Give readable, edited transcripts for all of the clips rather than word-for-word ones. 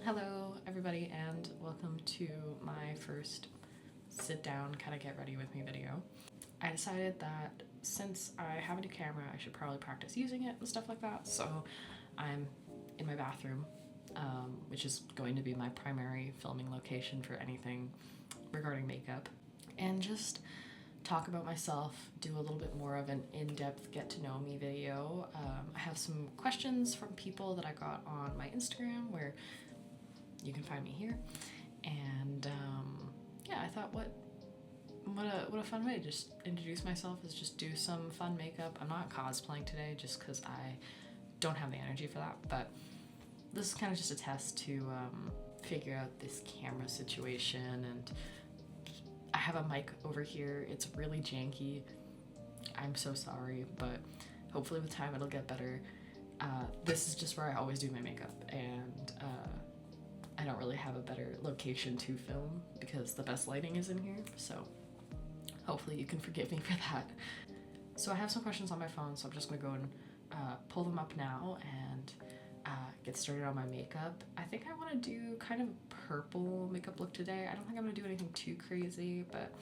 Hello everybody and welcome to my first sit down kind of get ready with me video. I decided that since I have a new camera I should probably practice using it and stuff like that, so I'm in my bathroom, which is going to be my primary filming location for anything regarding makeup, and just talk about myself, do a little bit more of an in-depth get to know me video. I have some questions from people that I got on my Instagram where you can find me here, and yeah, I thought what a fun way to just introduce myself is just do some fun makeup. I'm not cosplaying today just because I don't have the energy for that, but this is kind of just a test to figure out this camera situation. And I have a mic over here, it's really janky, I'm so sorry, but hopefully with time it'll get better. This is just where I always do my makeup, and I don't really have a better location to film because the best lighting is in here, so hopefully you can forgive me for that. So I have some questions on my phone, so I'm just gonna go and pull them up now and get started on my makeup. I think I want to do kind of a purple makeup look today. I don't think I'm gonna do anything too crazy, but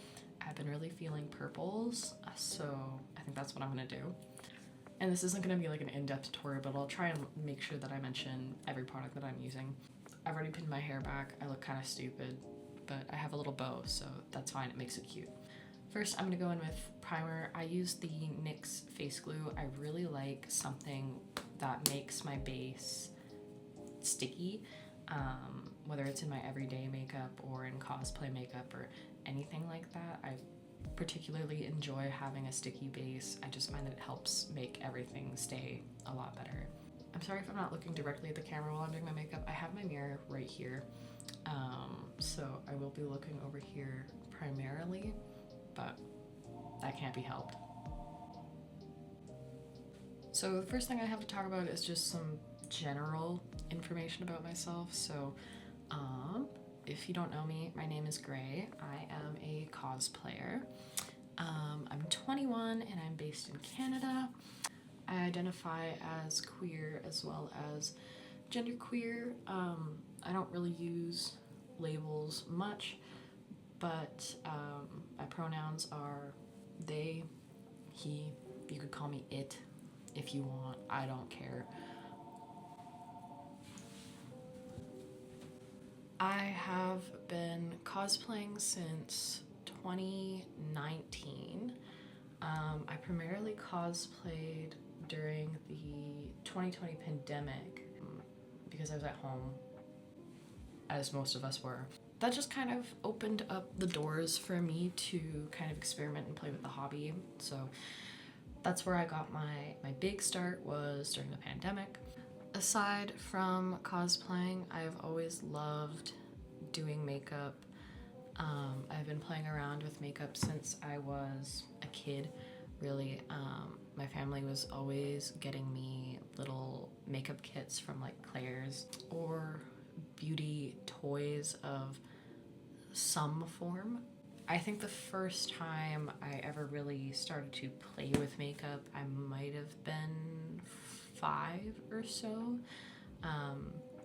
I've been really feeling purples, so I think that's what I'm gonna do. And this isn't gonna be like an in-depth tutorial, but I'll try and make sure that I mention every product that I'm using. I've already pinned my hair back. I look kind of stupid, but I have a little bow, so that's fine. It makes it cute. First, I'm gonna go in with primer. I use the NYX face glue. I really like something that makes my base sticky, whether it's in my everyday makeup or in cosplay makeup or anything like that. I particularly enjoy having a sticky base. I just find that it helps make everything stay a lot better. I'm sorry if I'm not looking directly at the camera while I'm doing my makeup. I have my mirror right here, so I will be looking over here primarily, but that can't be helped. So the first thing I have to talk about is just some general information about myself. So if you don't know me, my name is Gray. I am a cosplayer. I'm 21 and I'm based in Canada. I identify as queer as well as genderqueer. I don't really use labels much, but my pronouns are they, he. You could call me it if you want, I don't care. I have been cosplaying since 2019. I primarily cosplayed during the 2020 pandemic because I was at home, as most of us were. That just kind of opened up the doors for me to kind of experiment and play with the hobby. So that's where I got my big start, was during the pandemic. Aside from cosplaying, I've always loved doing makeup. I've been playing around with makeup since I was a kid, really. My family was always getting me little makeup kits from like Claire's or beauty toys of some form. I think the first time I ever really started to play with makeup, I might have been 5 or so.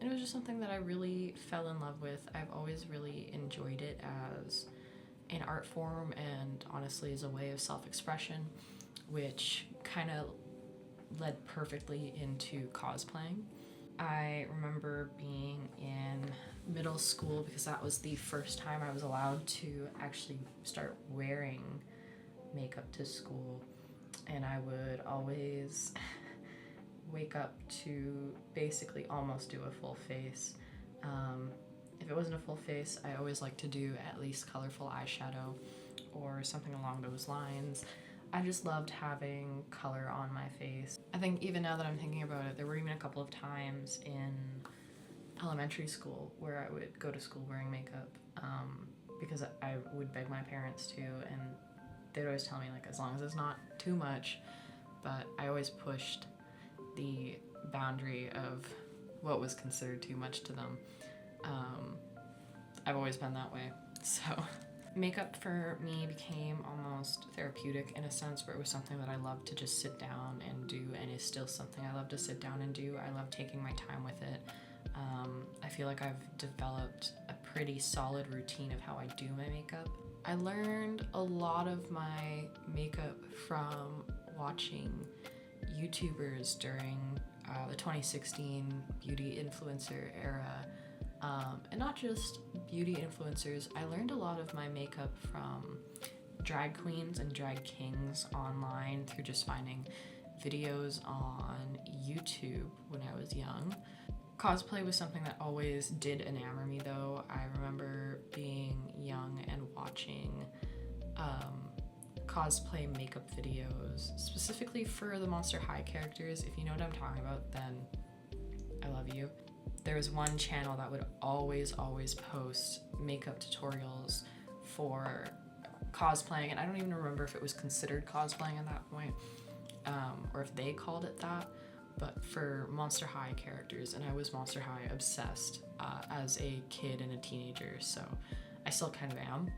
It was just something that I really fell in love with. I've always really enjoyed it as an art form and honestly as a way of self-expression, which kind of led perfectly into cosplaying. I remember being in middle school because that was the first time I was allowed to actually start wearing makeup to school, and I would always wake up to basically almost do a full face. If it wasn't a full face, I always like to do at least colorful eyeshadow or something along those lines. I just loved having color on my face. I think even now that I'm thinking about it, there were even a couple of times in elementary school where I would go to school wearing makeup because I would beg my parents to, and they'd always tell me like as long as it's not too much, but I always pushed the boundary of what was considered too much to them. I've always been that way, so makeup for me became almost therapeutic in a sense, where it was something that I loved to just sit down and do, and is still something I love to sit down and do. I love taking my time with it. I feel like I've developed a pretty solid routine of how I do my makeup. I learned a lot of my makeup from watching YouTubers during the 2016 beauty influencer era. And not just beauty influencers, I learned a lot of my makeup from drag queens and drag kings online through just finding videos on YouTube when I was young. Cosplay was something that always did enamor me though. I remember being young and watching cosplay makeup videos, specifically for the Monster High characters. If you know what I'm talking about, then I love you. There was one channel that would always post makeup tutorials for cosplaying, and I don't even remember if it was considered cosplaying at that point, or if they called it that, but for Monster High characters, and I was Monster High obsessed as a kid and a teenager, so I still kind of am.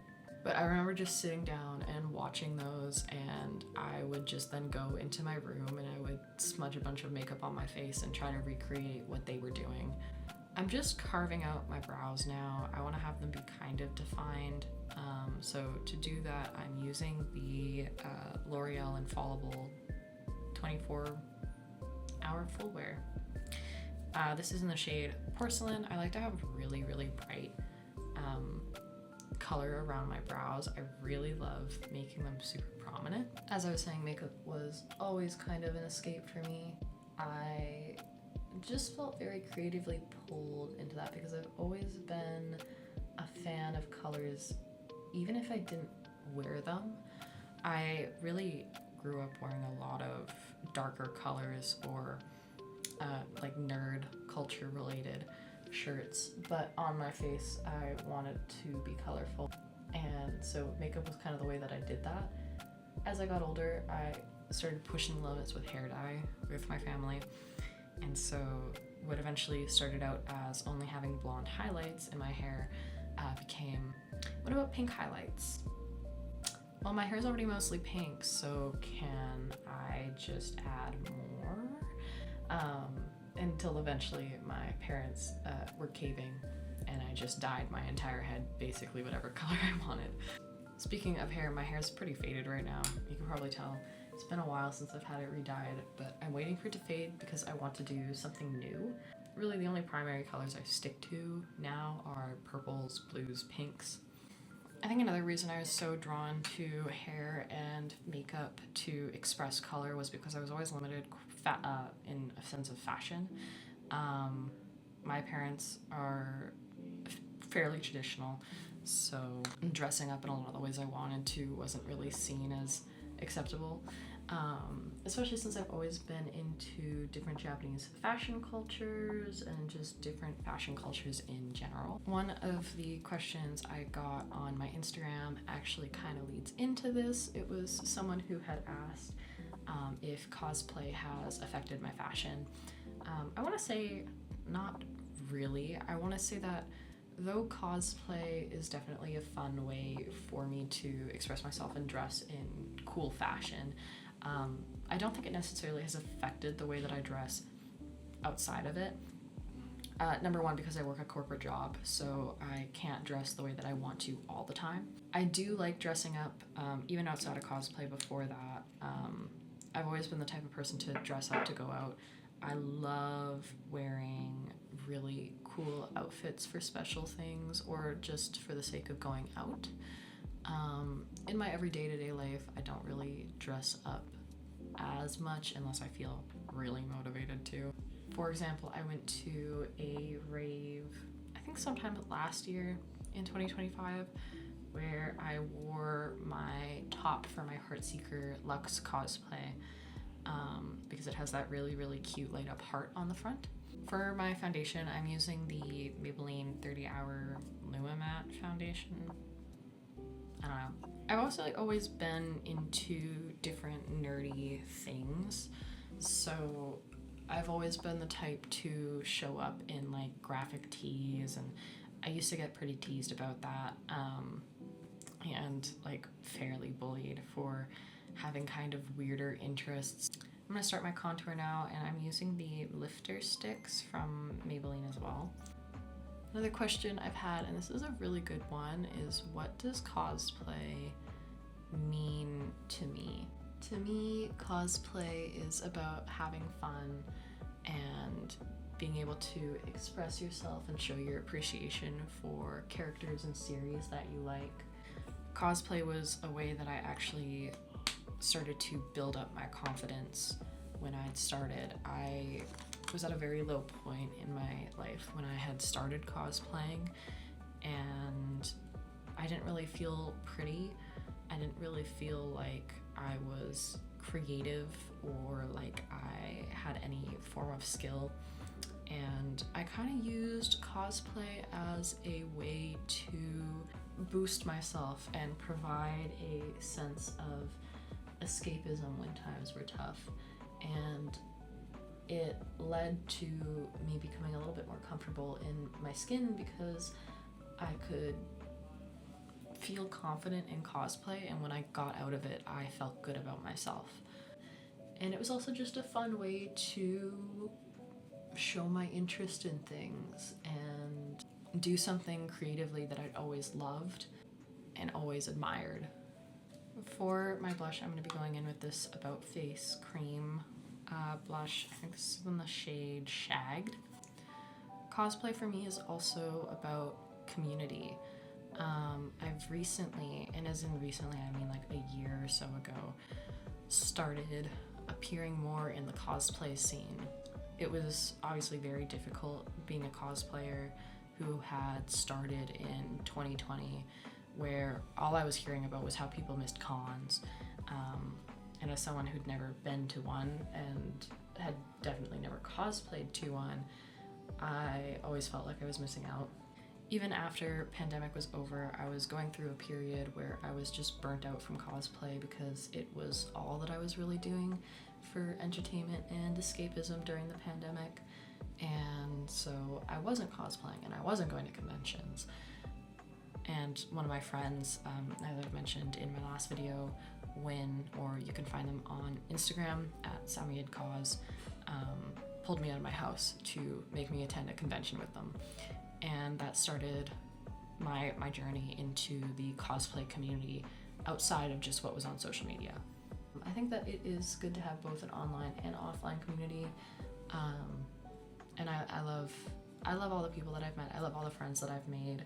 But I remember just sitting down and watching those, and I would just then go into my room and I would smudge a bunch of makeup on my face and try to recreate what they were doing. I'm just carving out my brows now. I want to have them be kind of defined. So to do that, I'm using the L'Oreal Infallible 24-hour full wear. This is in the shade Porcelain. I like to have really bright color around my brows. I really love making them super prominent. As I was saying, makeup was always kind of an escape for me. I just felt very creatively pulled into that because I've always been a fan of colors, even if I didn't wear them. I really grew up wearing a lot of darker colors or like nerd culture related shirts, but on my face I wanted to be colorful, and so makeup was kind of the way that I did that. As I got older, I started pushing limits with hair dye with my family, and so what eventually started out as only having blonde highlights in my hair became, what about pink highlights? Well, my hair is already mostly pink, so can I just add more? Until eventually my parents were caving and I just dyed my entire head basically whatever color I wanted. Speaking of hair, my hair is pretty faded right now. You can probably tell. It's been a while since I've had it re-dyed, but I'm waiting for it to fade because I want to do something new. Really, the only primary colors I stick to now are purples, blues, pinks. I think another reason I was so drawn to hair and makeup to express color was because I was always limited in a sense of fashion. My parents are fairly traditional, so dressing up in a lot of the ways I wanted to wasn't really seen as acceptable, especially since I've always been into different Japanese fashion cultures and just different fashion cultures in general. One of the questions I got on my Instagram actually kind of leads into this. It was someone who had asked if cosplay has affected my fashion. I want to say not really. I want to say that though cosplay is definitely a fun way for me to express myself and dress in cool fashion, I don't think it necessarily has affected the way that I dress outside of it. Number one, because I work a corporate job, so I can't dress the way that I want to all the time. I do like dressing up, even outside of cosplay before that. I've always been the type of person to dress up to go out. I love wearing really cool outfits for special things or just for the sake of going out. In my everyday to-day life, I don't really dress up as much unless I feel really motivated to. For example, I went to a rave, I think sometime last year in 2025, where I wore my top for my Heartseeker Luxe cosplay because it has that really cute light up heart on the front. For my foundation, I'm using the Maybelline 30-Hour Luma Matte foundation. I don't know. I've also always been into different nerdy things, so I've always been the type to show up in like graphic tees, and I used to get pretty teased about that, and like fairly bullied for having kind of weirder interests. I'm gonna start my contour now, and I'm using the lifter sticks from Maybelline as well. Another question I've had, and this is a really good one, is what does cosplay mean to me? To me, cosplay is about having fun and being able to express yourself and show your appreciation for characters and series that you like. Cosplay was a way that I actually started to build up my confidence when I'd started. I was at a very low point in my life when I had started cosplaying, and I didn't really feel pretty. I didn't really feel like I was creative or like I had any form of skill. And I kind of used cosplay as a way to boost myself and provide a sense of escapism when times were tough. And it led to me becoming a little bit more comfortable in my skin because I could feel confident in cosplay, and when I got out of it, I felt good about myself. And it was also just a fun way to show my interest in things and do something creatively that I'd always loved and always admired. For my blush, I'm going to be going in with this About Face cream blush. I think this is in the shade Shagged. Cosplay for me is also about community. I've recently, and as in recently I mean like a year or so ago, started appearing more in the cosplay scene. It was obviously very difficult being a cosplayer who had started in 2020, where all I was hearing about was how people missed cons. And as someone who'd never been to one and had definitely never cosplayed to one, I always felt like I was missing out. Even after pandemic was over, I was going through a period where I was just burnt out from cosplay because it was all that I was really doing for entertainment and escapism during the pandemic. And so I wasn't cosplaying and I wasn't going to conventions. And one of my friends, as I've mentioned in my last video, or you can find them on Instagram at SamyidCos, pulled me out of my house to make me attend a convention with them. And that started my journey into the cosplay community outside of just what was on social media. I think that it is good to have both an online and offline community, and I love all the people that I've met. I love all the friends that I've made,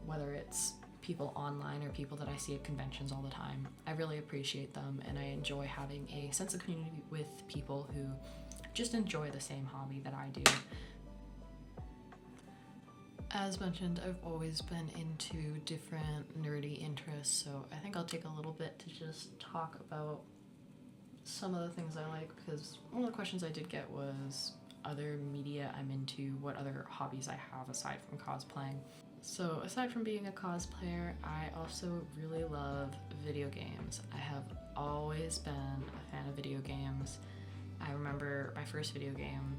whether it's people online or people that I see at conventions all the time. I really appreciate them, and I enjoy having a sense of community with people who just enjoy the same hobby that I do. As mentioned, I've always been into different nerdy interests, so I think I'll take a little bit to just talk about some of the things I like, because one of the questions I did get was other media I'm into, what other hobbies I have aside from cosplaying. So aside from being a cosplayer, I also really love video games. I have always been a fan of video games. I remember my first video game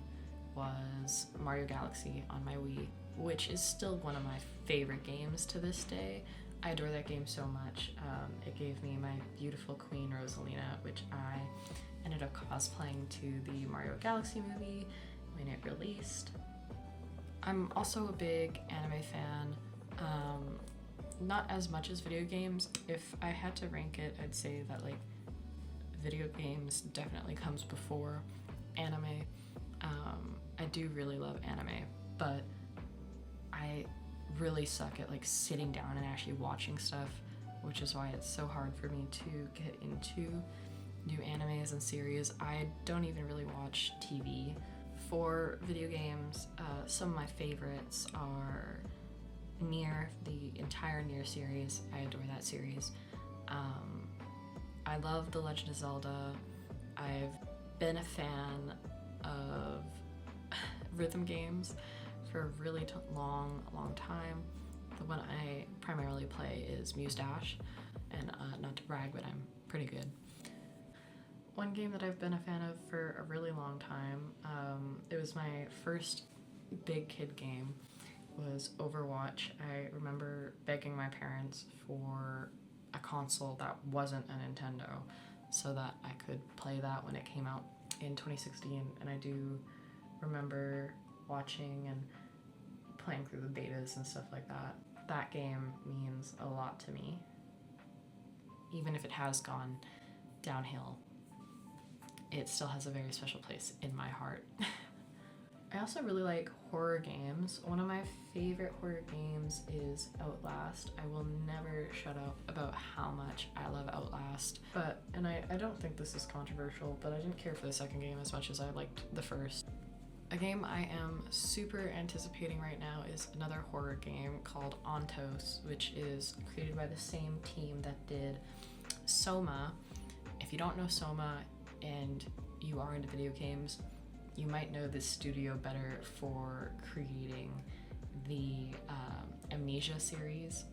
was Mario Galaxy on my Wii, which is still one of my favorite games to this day. I adore that game so much. It gave me my beautiful Queen Rosalina, which I ended up cosplaying to the Mario Galaxy movie when it released. I'm also a big anime fan, not as much as video games. If I had to rank it, I'd say that like video games definitely comes before anime. I do really love anime, but I really suck at like sitting down and actually watching stuff, which is why it's so hard for me to get into new animes and series. I don't even really watch TV. For video games, some of my favorites are Nier, the entire Nier series. I adore that series. I love The Legend of Zelda. I've been a fan of rhythm games for a really long time. The one I primarily play is Muse Dash, and not to brag, but I'm pretty good. One game that I've been a fan of for a really long time, it was my first big kid game, was Overwatch. I remember begging my parents for a console that wasn't a Nintendo so that I could play that when it came out in 2016, and I do remember watching and playing through the betas and stuff like that. That game means a lot to me, even if it has gone downhill. It still has a very special place in my heart. I also really like horror games. One of my favorite horror games is Outlast. I will never shut up about how much I love Outlast. And I don't think this is controversial, but I didn't care for the second game as much as I liked the first. A game I am super anticipating right now is another horror game called Ontos, which is created by the same team that did Soma. If you don't know Soma and you are into video games, you might know this studio better for creating the Amnesia series.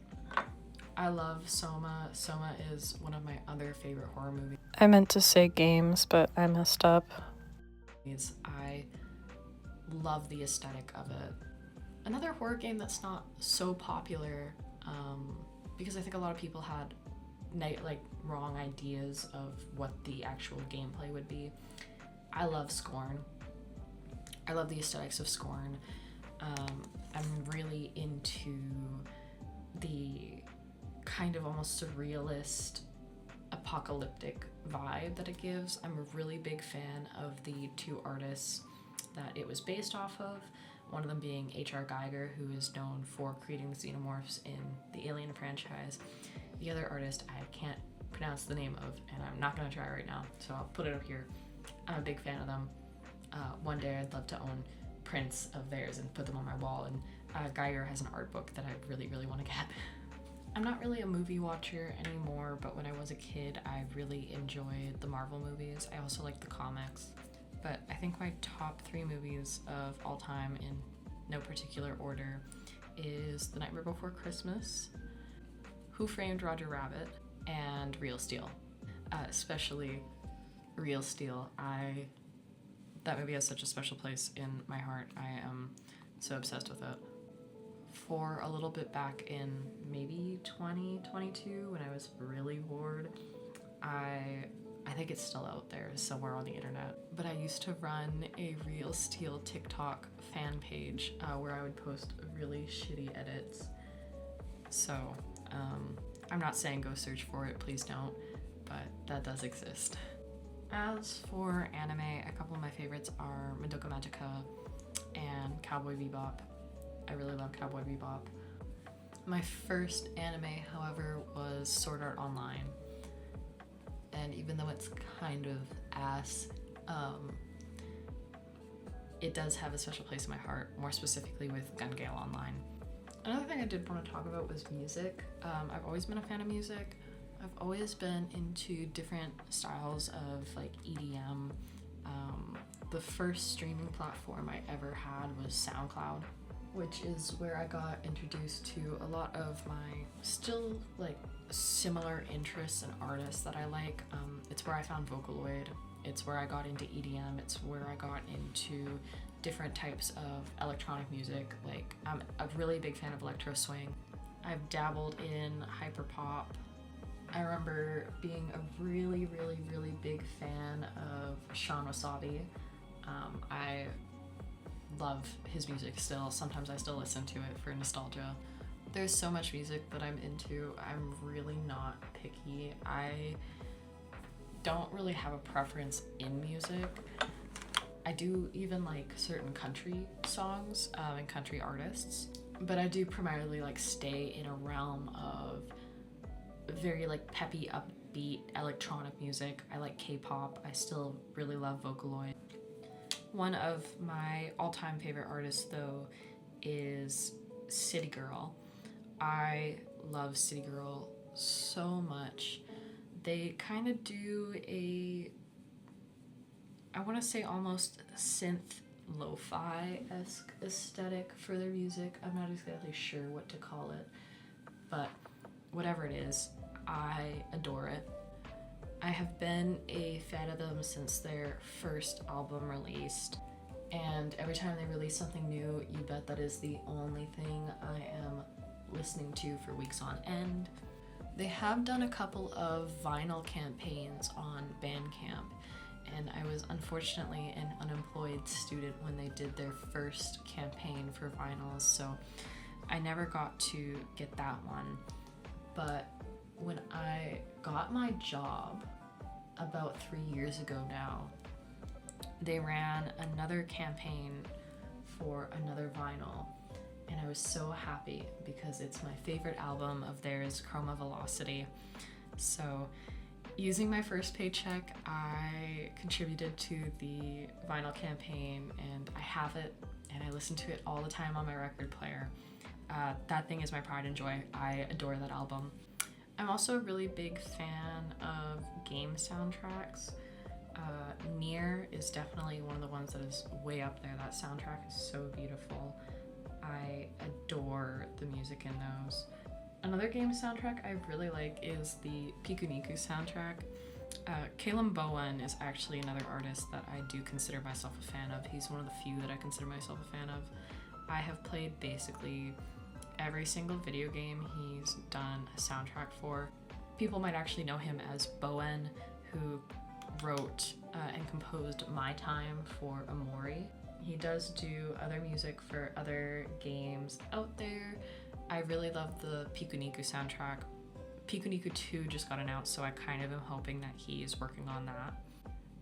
I love Soma. Soma is one of my other favorite horror movies. I meant to say games, but I messed up. I love the aesthetic of it. Another horror game that's not so popular, because I think a lot of people had wrong ideas of what the actual gameplay would be. I love Scorn. I love the aesthetics of Scorn. I'm really into the kind of almost surrealist, apocalyptic vibe that it gives. I'm a really big fan of the two artists that it was based off of, one of them being H.R. Geiger, who is known for creating the xenomorphs in the Alien franchise. The other artist I can't pronounce the name of, and I'm not going to try right now, so I'll put it up here. I'm a big fan of them. One day I'd love to own prints of theirs and put them on my wall, and Geiger has an art book that I really, really want to get. I'm not really a movie watcher anymore, but when I was a kid, I really enjoyed the Marvel movies. I also like the comics. But I think my top 3 movies of all time, in no particular order, is The Nightmare Before Christmas, Who Framed Roger Rabbit, and Real Steel. Especially Real Steel. That movie has such a special place in my heart. I am so obsessed with it. For a little bit back in maybe 2022, when I was really bored, I think it's still out there somewhere on the internet, but I used to run a Real Steel TikTok fan page where I would post really shitty edits. So I'm not saying go search for it, please don't, but that does exist. As for anime, a couple of my favorites are Madoka Magica and Cowboy Bebop. I really love Cowboy Bebop. My first anime, however, was Sword Art Online. And even though it's kind of ass, it does have a special place in my heart, more specifically with Gun Gale Online. Another thing I did want to talk about was music. I've always been a fan of music. I've always been into different styles of EDM. The first streaming platform I ever had was SoundCloud, which is where I got introduced to a lot of my still similar interests and artists that I like. It's where I found Vocaloid. It's where I got into EDM. It's where I got into different types of electronic music. I'm a really big fan of electro swing. I've dabbled in hyperpop. I remember being a really, really, really big fan of Sean Wasabi. I love his music still. Sometimes I still listen to it for nostalgia. There's so much music that I'm into. I'm really not picky. I don't really have a preference in music. I do even like certain country songs and country artists, but I do primarily stay in a realm of very peppy, upbeat electronic music. I like K-pop. I still really love Vocaloid. One of my all-time favorite artists though is City Girl. I love City Girl so much. They kind of do I want to say almost synth lo-fi-esque aesthetic for their music. I'm not exactly sure what to call it, but whatever it is, I adore it. I have been a fan of them since their first album released, and every time they release something new, you bet that is the only thing I am listening to for weeks on end. They have done a couple of vinyl campaigns on Bandcamp, and I was unfortunately an unemployed student when they did their first campaign for vinyls, so I never got to get that one. But when I got my job about 3 years ago now, they ran another campaign for another vinyl, and I was so happy because it's my favorite album of theirs, Chroma Velocity. So using my first paycheck, I contributed to the vinyl campaign, and I have it and I listen to it all the time on my record player. That thing is my pride and joy. I adore that album. I'm also a really big fan of game soundtracks. Nier is definitely one of the ones that is way up there. That soundtrack is so beautiful. I adore the music in those. Another game soundtrack I really like is the Pikuniku soundtrack. Caleb Bowen is actually another artist that I do consider myself a fan of. He's one of the few that I consider myself a fan of. I have played basically every single video game he's done a soundtrack for. People might actually know him as Bowen, who wrote and composed My Time for Amori. He does do other music for other games out there. I really love the Pikuniku soundtrack. Pikuniku 2 just got announced, so I kind of am hoping that he is working on that.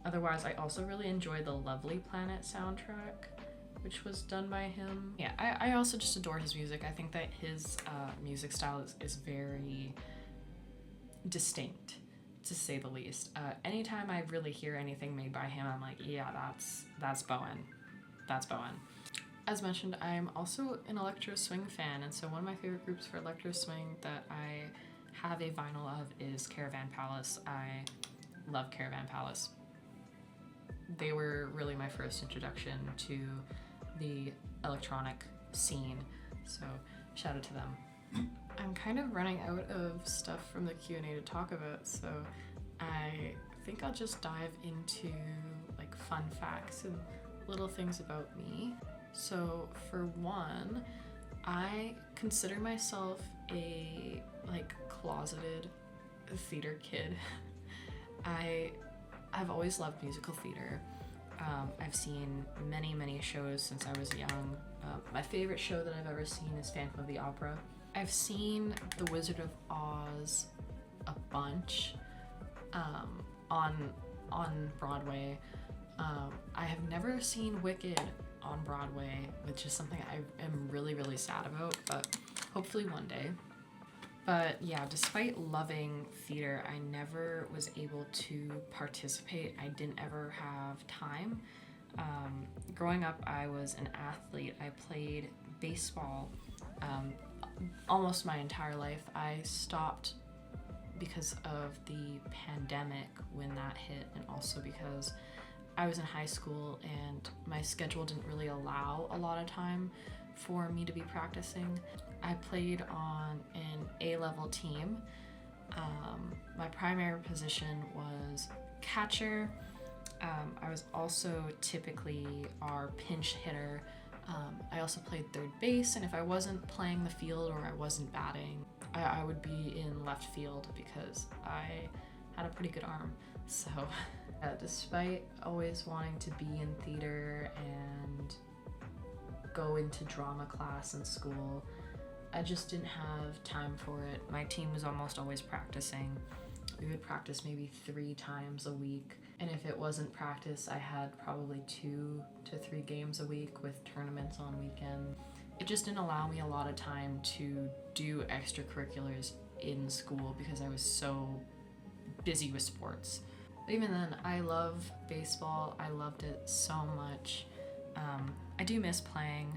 Otherwise, I also really enjoy the Lovely Planet soundtrack, which was done by him. Yeah, I also just adore his music. I think that his music style is very distinct, to say the least. Anytime I really hear anything made by him, I'm like, yeah, that's Bowen. That's Bowen. As mentioned, I'm also an electro swing fan, and so one of my favorite groups for electro swing that I have a vinyl of is Caravan Palace. I love Caravan Palace. They were really my first introduction to the electronic scene, so shout out to them. I'm kind of running out of stuff from the Q&A to talk about, so I think I'll just dive into like fun facts and little things about me. So for one, I consider myself a closeted theater kid. I've always loved musical theater. I've seen many shows since I was young. My favorite show that I've ever seen is Phantom of the Opera. I've seen The Wizard of Oz a bunch on Broadway. I have never seen Wicked on Broadway, which is something I am really sad about, but hopefully one day. But yeah, despite loving theater, I never was able to participate. I didn't ever have time. Growing up, I was an athlete. I played baseball almost my entire life. I stopped because of the pandemic when that hit, and also because I was in high school and my schedule didn't really allow a lot of time for me to be practicing. I played on an A-level team. My primary position was catcher. I was also typically our pinch hitter. I also played third base, and if I wasn't playing the field or I wasn't batting, I would be in left field because I had a pretty good arm. So despite always wanting to be in theater and go into drama class in school, I just didn't have time for it. My team was almost always practicing. We would practice maybe 3 times a week. And if it wasn't practice, I had probably 2 to 3 games a week with tournaments on weekends. It just didn't allow me a lot of time to do extracurriculars in school because I was so busy with sports. But even then, I love baseball. I loved it so much. I do miss playing,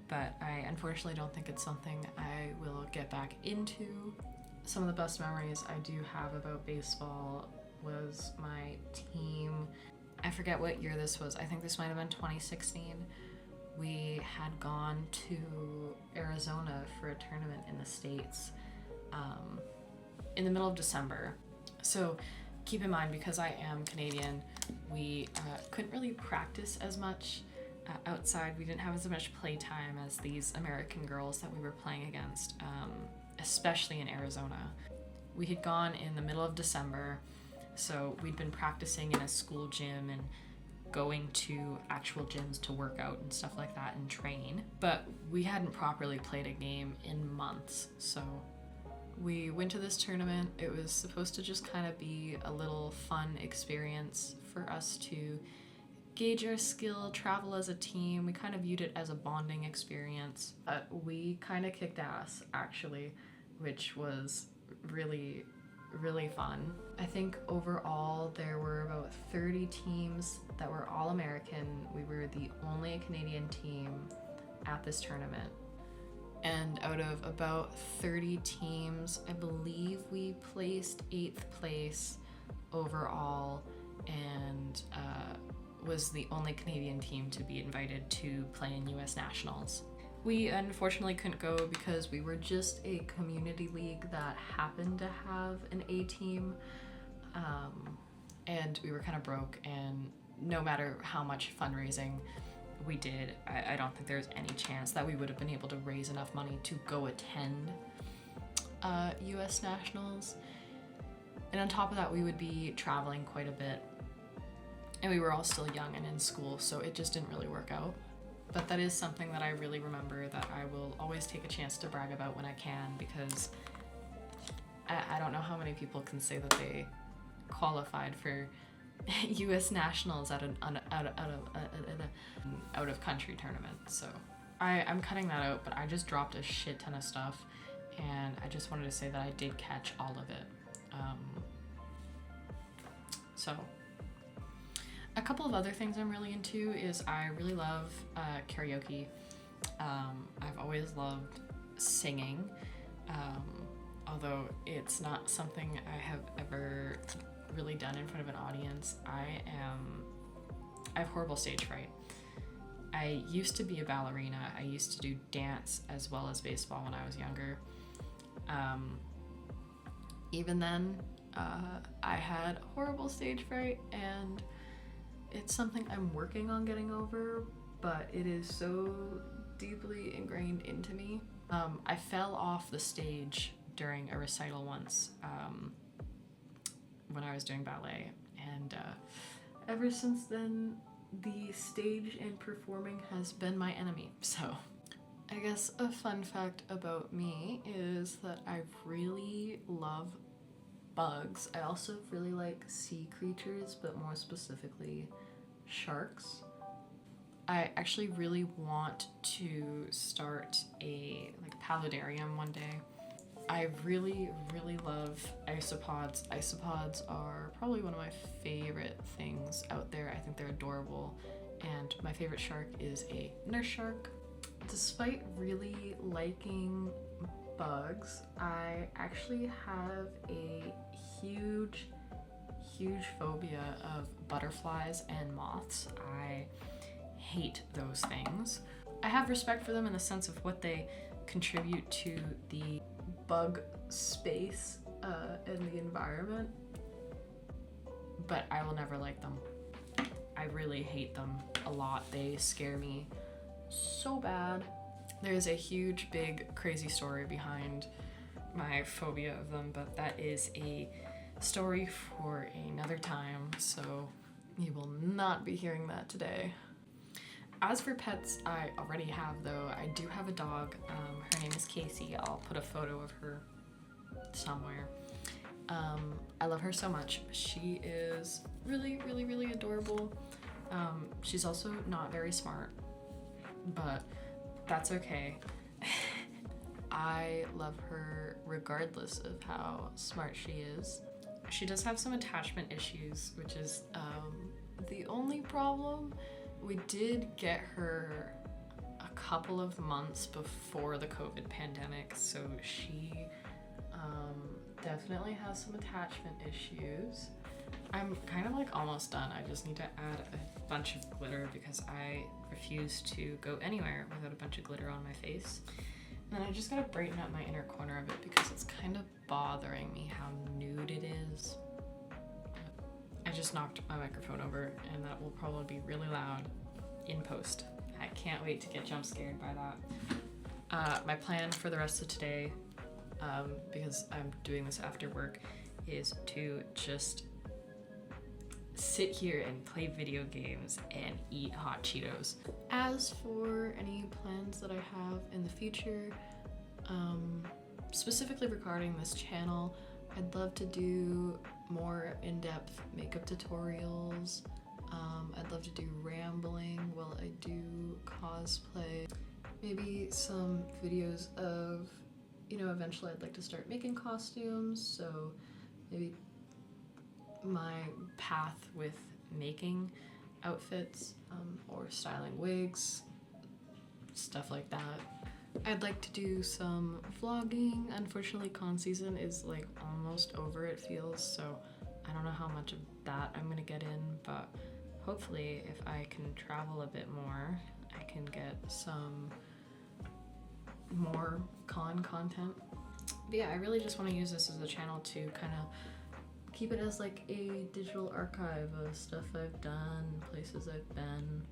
but I unfortunately don't think it's something I will get back into. Some of the best memories I do have about baseball was my team. I forget what year this was. I think this might have been 2016. We had gone to Arizona for a tournament in the States in the middle of December. So keep in mind, because I am Canadian, we couldn't really practice as much outside. We didn't have as much playtime as these American girls that we were playing against, especially in Arizona. We had gone in the middle of December. So we'd been practicing in a school gym and going to actual gyms to work out and stuff like that and train. But we hadn't properly played a game in months. So we went to this tournament. It was supposed to just kind of be a little fun experience for us to gauge our skill, travel as a team. We kind of viewed it as a bonding experience. But we kind of kicked ass, actually, which was really, really fun. I think overall there were about 30 teams that were all American. We were the only Canadian team at this tournament. And out of about 30 teams, I believe we placed 8th place overall and was the only Canadian team to be invited to play in US Nationals. We unfortunately couldn't go because we were just a community league that happened to have an A team, and we were kind of broke, and no matter how much fundraising we did, I don't think there's any chance that we would have been able to raise enough money to go attend US Nationals. And on top of that, we would be traveling quite a bit, and we were all still young and in school, so it just didn't really work out. But that is something that I really remember that I will always take a chance to brag about when I can, because I don't know how many people can say that they qualified for US Nationals at an out of country tournament. So I'm cutting that out, but I just dropped a shit ton of stuff, and I just wanted to say that I did catch all of it. So a couple of other things I'm really into is I really love karaoke. I've always loved singing, although it's not something I have ever really done in front of an audience. I have horrible stage fright. I used to be a ballerina. I used to do dance as well as baseball when I was younger. Even then, I had horrible stage fright, and it's something I'm working on getting over, but it is so deeply ingrained into me. I fell off the stage during a recital once when I was doing ballet, and ever since then, the stage and performing has been my enemy. So I guess a fun fact about me is that I really love bugs. I also really like sea creatures, but more specifically sharks. I actually really want to start a paludarium one day. I really, really love isopods. Isopods are probably one of my favorite things out there. I think they're adorable, and my favorite shark is a nurse shark. Despite really liking bugs, I actually have a huge phobia of butterflies and moths. I hate those things. I have respect for them in the sense of what they contribute to the bug space and the environment, but I will never like them. I really hate them a lot. They scare me so bad. There's a huge, big, crazy story behind my phobia of them, but that is a story for another time, so you will not be hearing that today. As for pets, I already have, though. I do have a dog. Her name is Casey. I'll put a photo of her somewhere. I love her so much. She is really, really, really adorable. She's also not very smart, but that's okay. I love her regardless of how smart she is. She does have some attachment issues, which is the only problem. We did get her a couple of months before the COVID pandemic, so she definitely has some attachment issues. I'm kind of almost done. I just need to add a bunch of glitter because I refuse to go anywhere without a bunch of glitter on my face. And then I just gotta brighten up my inner corner of it because it's kind of bothering me how nude it is. I just knocked my microphone over, and that will probably be really loud in post. I can't wait to get jump scared by that. My plan for the rest of today, because I'm doing this after work, is to just sit here and play video games and eat hot Cheetos. As for any plans that I have in the future, specifically regarding this channel, I'd love to do more in-depth makeup tutorials. I'd love to do rambling while I do cosplay. Maybe some videos of, eventually I'd like to start making costumes, so maybe my path with making outfits or styling wigs, stuff like that. I'd like to do some vlogging. Unfortunately, con season is like almost over, it feels, so I don't know how much of that I'm gonna get in, but hopefully if I can travel a bit more, I can get some more con content. But yeah, I really just want to use this as a channel to kind of keep it as like a digital archive of stuff I've done, places I've been,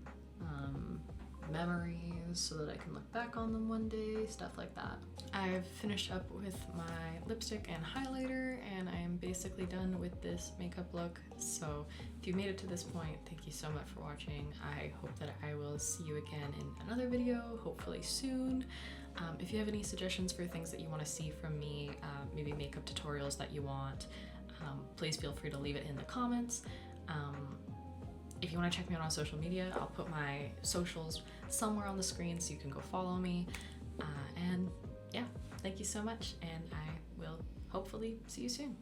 memories so that I can look back on them one day, stuff like that. I've finished up with my lipstick and highlighter, and I am basically done with this makeup look. So if you made it to this point, thank you so much for watching. I hope that I will see you again in another video, hopefully soon. If you have any suggestions for things that you want to see from me, maybe makeup tutorials that you want, please feel free to leave it in the comments. If you want to check me out on social media, I'll put my socials somewhere on the screen so you can go follow me. And yeah, thank you so much, and I will hopefully see you soon.